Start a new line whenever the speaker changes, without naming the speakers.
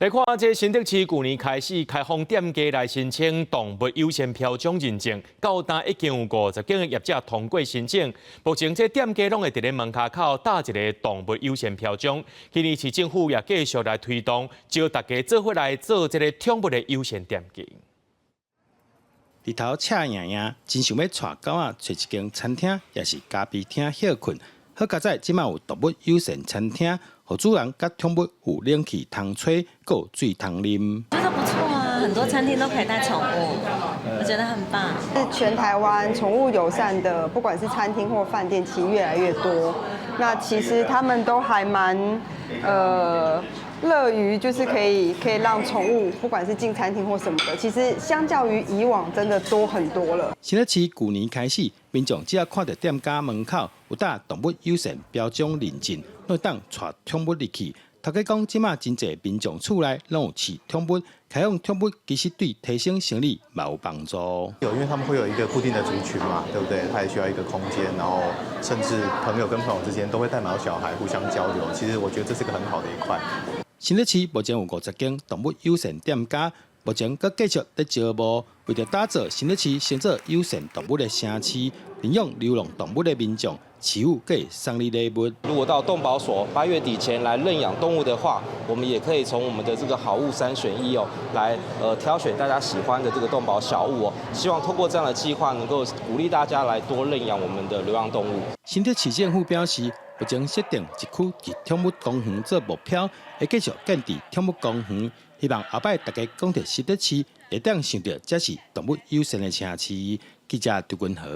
来看这新竹市去年开始开放店家来申请动物优先标种认证，到今已经有50间的业者通过申请。目前这店家拢会伫咧门口口打一个动物优先标种。今年市政府也继续来推动，招大家做伙来做这个宠物的优先店家。
日头赤影影，真想要带狗仔找一间餐厅，也是咖啡厅歇困。好佳在即卖有动物友善餐厅，互主人甲宠物有冷气通吹，还有水通啉。
觉得不错啊，很多餐厅都可以带宠物，我觉得很棒。
是全台湾宠物友善的，不管是餐厅或饭店，其实越来越多。那其实他们都还蛮乐于就是可以让宠物，不管是进餐厅或什么的，其实相较于以往真的多很多了。
新竹市去年开始，民众只要看到店家门口有打动物友善标种认证，就当带宠物入去。头家讲，即马真侪民众厝内拢有饲宠物，开放宠物其实对提升生理嘛有帮助。
因为他们会有一个固定的族群嘛，对不对？它也需要一个空间，然后甚至朋友跟朋友之间都会带毛小孩互相交流。其实我觉得这是个很好的一块。
新竹市目前有50间动物友善店家，目前阁继续在招募，为了打造新竹市成做友善动物的城市，领养流浪动物的民众，饲有可以送你礼物。
如果到动保所8月底前来认养动物的话，我们也可以从我们的这个好物3选1哦，来挑选大家喜欢的这个动保小物哦。希望通过这样的计划，能够鼓励大家来多认养我们的流浪动物。
新竹市政府表示，目前设定一区以宠物公园做目标，会继续建立宠物公园，希望后摆大家讲到新竹市，会当想到这是动物友善的城市。记者杜君和。